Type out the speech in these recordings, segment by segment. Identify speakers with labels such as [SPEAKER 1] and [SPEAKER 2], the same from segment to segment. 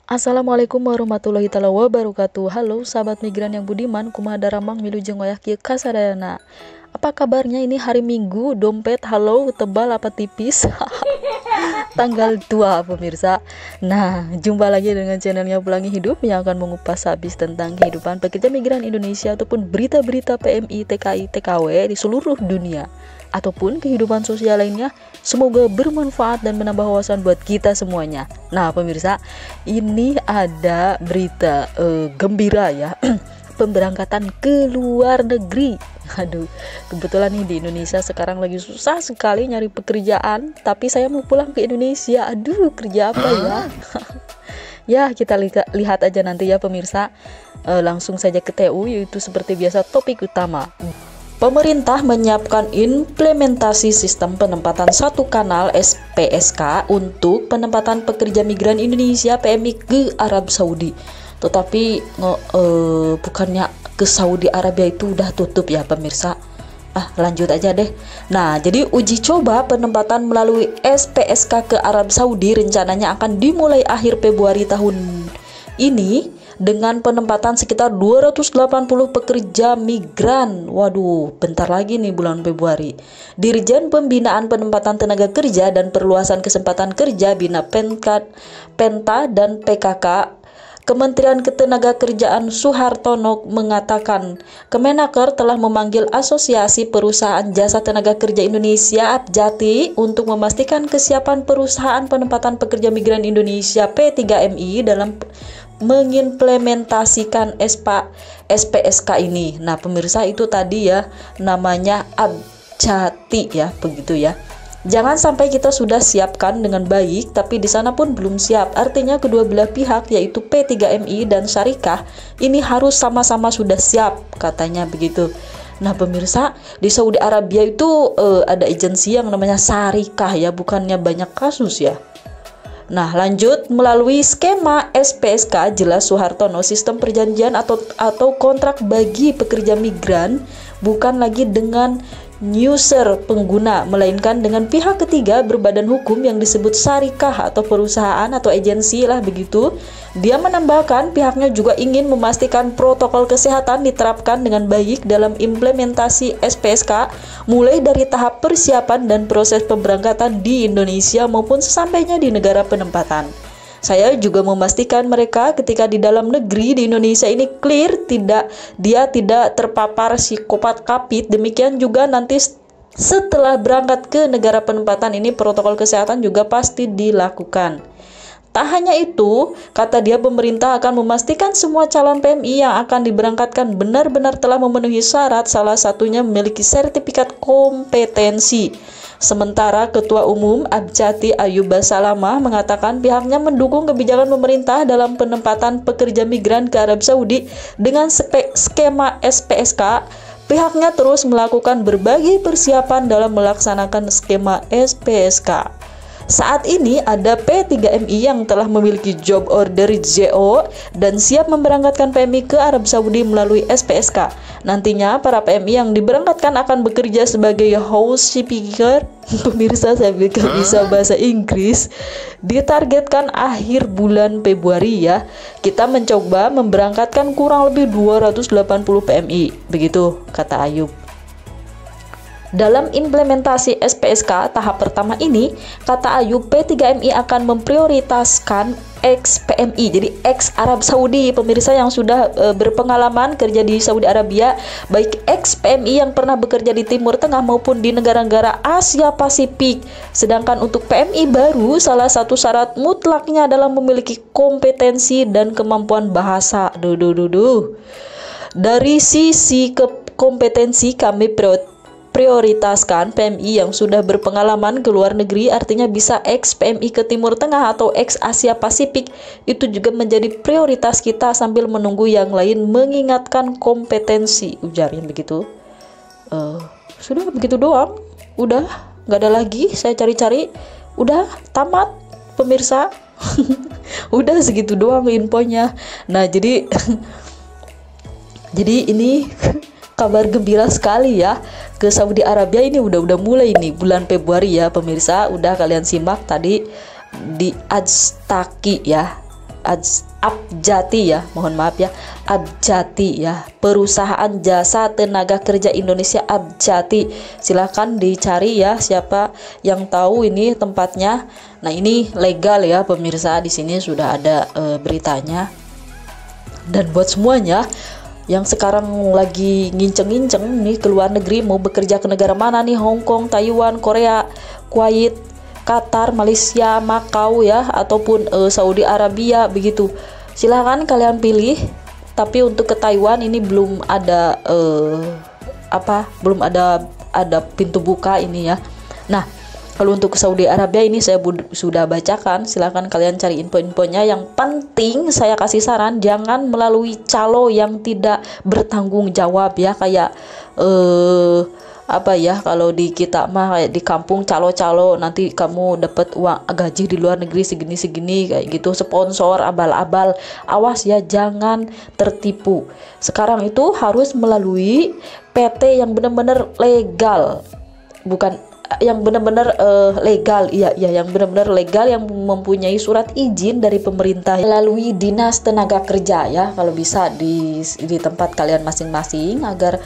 [SPEAKER 1] Assalamualaikum warahmatullahi taala wabarakatuh. Halo sahabat migran yang budiman, kumaha daramang milu jeung wayah kieu kasadayana. Apa kabarnya ini hari Minggu, dompet halo tebal apa tipis? Tanggal tua pemirsa. Nah, jumpa lagi dengan channelnya Pelangi Hidup yang akan mengupas habis tentang kehidupan pekerja migran Indonesia ataupun berita-berita PMI, TKI, TKW di seluruh dunia ataupun kehidupan sosial lainnya. Semoga bermanfaat dan menambah wawasan buat kita semuanya. Nah pemirsa, ini ada berita gembira ya. Pemberangkatan ke luar negeri. Aduh, kebetulan nih di Indonesia sekarang lagi susah sekali nyari pekerjaan, tapi saya mau pulang ke Indonesia. Aduh, kerja apa ya? Ya, kita lihat aja nanti ya pemirsa. Langsung saja ke TU, yaitu seperti biasa topik utama. Pemerintah menyiapkan implementasi sistem penempatan satu kanal SPSK untuk penempatan pekerja migran Indonesia PMI ke Arab Saudi. Tetapi bukannya ke Saudi Arabia itu udah tutup ya pemirsa. Lanjut aja deh. Nah, jadi uji coba penempatan melalui SPSK ke Arab Saudi rencananya akan dimulai akhir Februari tahun ini dengan penempatan sekitar 280 pekerja migran. Waduh, bentar lagi nih bulan Februari. Dirjen Pembinaan Penempatan Tenaga Kerja dan Perluasan Kesempatan Kerja Bina Penta dan PKK Kementerian Ketenagakerjaan Suhartono mengatakan Kemenaker telah memanggil Asosiasi Perusahaan Jasa Tenaga Kerja Indonesia APJATI untuk memastikan kesiapan perusahaan penempatan pekerja migran Indonesia P3MI dalam mengimplementasikan SPSK ini. Nah pemirsa, itu tadi ya namanya APJATI ya, begitu ya. Jangan sampai kita sudah siapkan dengan baik tapi di sana pun belum siap. Artinya kedua belah pihak yaitu P3MI dan Syarikah ini harus sama-sama sudah siap, katanya begitu. Nah pemirsa, di Saudi Arabia itu ada agensi yang namanya Syarikah ya, bukannya banyak kasus ya. Nah lanjut, melalui skema SPSK jelas Suhartono sistem perjanjian atau kontrak bagi pekerja migran bukan lagi dengan user pengguna, melainkan dengan pihak ketiga berbadan hukum yang disebut syarikah atau perusahaan atau agensi lah begitu. Dia menambahkan pihaknya juga ingin memastikan protokol kesehatan diterapkan dengan baik dalam implementasi SPSK mulai dari tahap persiapan dan proses pemberangkatan di Indonesia maupun sesampainya di negara penempatan. Saya juga memastikan mereka ketika di dalam negeri di Indonesia ini clear, dia tidak terpapar psikopat kapit. Demikian juga nanti setelah berangkat ke negara penempatan ini protokol kesehatan juga pasti dilakukan. Tak hanya itu, kata dia, pemerintah akan memastikan semua calon PMI yang akan diberangkatkan benar-benar telah memenuhi syarat, salah satunya memiliki sertifikat kompetensi. Sementara Ketua Umum APJATI Ayub Basalamah mengatakan pihaknya mendukung kebijakan pemerintah dalam penempatan pekerja migran ke Arab Saudi dengan skema SPSK. Pihaknya terus melakukan berbagai persiapan dalam melaksanakan skema SPSK. Saat ini ada P3MI yang telah memiliki job order JO dan siap memberangkatkan PMI ke Arab Saudi melalui SPSK. Nantinya para PMI yang diberangkatkan akan bekerja sebagai house speaker. Pemirsa, saya bisa bahasa Inggris. Ditargetkan akhir bulan Februari ya. Kita mencoba memberangkatkan kurang lebih 280 PMI. Begitu kata Ayub. Dalam implementasi SPSK tahap pertama ini, kata Ayub, P3MI akan memprioritaskan ex-PMI, jadi ex-Arab Saudi, pemirsa yang sudah berpengalaman kerja di Saudi Arabia, baik ex-PMI yang pernah bekerja di Timur Tengah maupun di negara-negara Asia Pasifik. Sedangkan untuk PMI baru, salah satu syarat mutlaknya adalah memiliki kompetensi dan kemampuan bahasa. Dari sisi kompetensi kami prioritaskan PMI yang sudah berpengalaman ke luar negeri, artinya bisa ex-PMI ke Timur Tengah atau ex-Asia Pasifik. Itu juga menjadi prioritas kita sambil menunggu yang lain mengingatkan kompetensi, ujarnya begitu. Sudah begitu doang, udah nggak ada lagi, saya cari-cari, udah tamat pemirsa. Udah segitu doang infonya. Nah jadi jadi ini kabar gembira sekali ya. Ke Saudi Arabia ini udah mulai nih bulan Februari ya pemirsa. Udah kalian simak tadi di Ajtaki ya. Abjati ya, mohon maaf ya, Abjati ya, perusahaan jasa tenaga kerja Indonesia Abjati. Silahkan dicari ya, siapa yang tahu ini tempatnya. Nah ini legal ya pemirsa, di sini sudah ada beritanya. Dan buat semuanya yang sekarang lagi nginceng-nginceng nih ke luar negeri, mau bekerja ke negara mana nih, Hong Kong, Taiwan, Korea, Kuwait, Qatar, Malaysia, Makau ya, ataupun Saudi Arabia begitu. Silahkan kalian pilih. Tapi untuk ke Taiwan ini belum ada belum ada pintu buka ini ya. Nah, kalau untuk ke Saudi Arabia ini saya sudah bacakan, silahkan kalian cari info-infonya. Yang penting saya kasih saran, jangan melalui calo yang tidak bertanggung jawab ya, kayak kalau di kita mah kayak di kampung calo-calo, nanti kamu dapat uang gaji di luar negeri segini-segini kayak gitu, sponsor abal-abal. Awas ya, jangan tertipu. Sekarang itu harus melalui PT yang benar-benar legal, bukan yang benar-benar legal, yang benar-benar legal, yang mempunyai surat izin dari pemerintah melalui Dinas Tenaga Kerja ya, kalau bisa di tempat kalian masing-masing, agar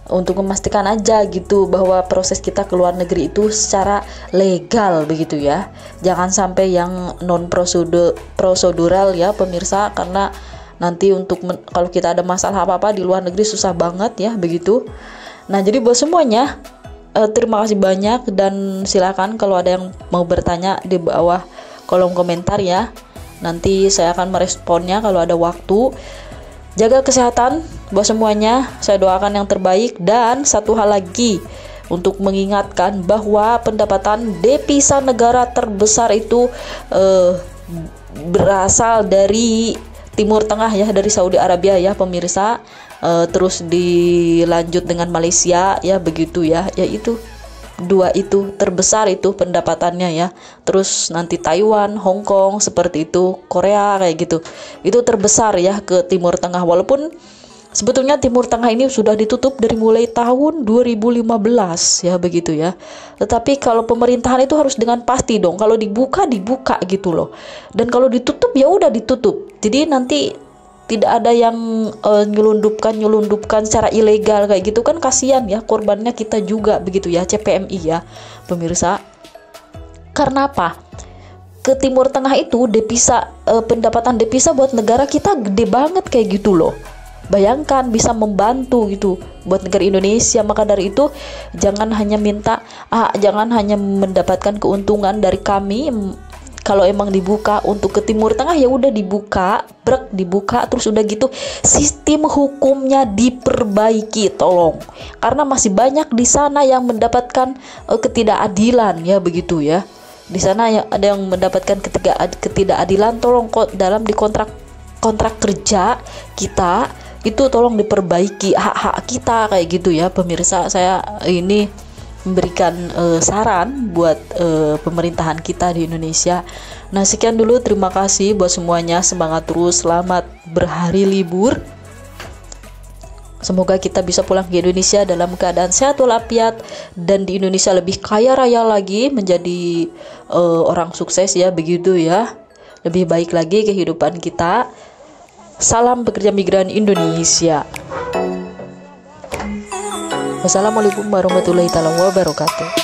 [SPEAKER 1] untuk memastikan aja gitu bahwa proses kita ke luar negeri itu secara legal begitu ya. Jangan sampai yang non prosedural ya pemirsa, karena nanti untuk kalau kita ada masalah apa-apa di luar negeri susah banget ya begitu. Nah, jadi buat semuanya terima kasih banyak, dan silakan kalau ada yang mau bertanya di bawah kolom komentar ya. Nanti saya akan meresponnya kalau ada waktu. Jaga kesehatan buat semuanya, saya doakan yang terbaik. Dan satu hal lagi untuk mengingatkan bahwa pendapatan devisa negara terbesar itu berasal dari Timur Tengah ya, dari Saudi Arabia ya pemirsa. Terus dilanjut dengan Malaysia ya begitu ya, yaitu dua itu terbesar itu pendapatannya ya. Terus nanti Taiwan, Hong Kong seperti itu, Korea kayak gitu, itu terbesar ya ke Timur Tengah. Walaupun sebetulnya Timur Tengah ini sudah ditutup dari mulai tahun 2015 ya begitu ya, tetapi kalau pemerintahan itu harus dengan pasti dong, kalau dibuka gitu loh, dan kalau ditutup ya udah ditutup. Jadi nanti tidak ada yang nyelundupkan secara ilegal kayak gitu kan, kasihan ya, korbannya kita juga begitu ya, CPMI ya pemirsa. Karena apa? Ke Timur Tengah itu devisa, pendapatan devisa buat negara kita gede banget kayak gitu loh. Bayangkan, bisa membantu gitu buat negara Indonesia. Maka dari itu jangan hanya jangan hanya mendapatkan keuntungan dari kami. Kalau emang dibuka untuk ke Timur Tengah ya udah dibuka terus udah gitu sistem hukumnya diperbaiki, tolong, karena masih banyak di sana yang mendapatkan ketidakadilan ya begitu ya. Di sana ada yang mendapatkan ketidakadilan, tolong kok dalam di kontrak kerja kita itu tolong diperbaiki hak-hak kita kayak gitu ya pemirsa. Saya ini memberikan saran buat pemerintahan kita di Indonesia. Nah, sekian dulu, terima kasih buat semuanya, semangat terus, selamat berhari libur. Semoga kita bisa pulang ke Indonesia dalam keadaan sehat walafiat, dan di Indonesia lebih kaya raya lagi, menjadi orang sukses ya begitu ya. Lebih baik lagi kehidupan kita. Salam pekerja migran Indonesia. Wassalamualaikum warahmatullahi wabarakatuh.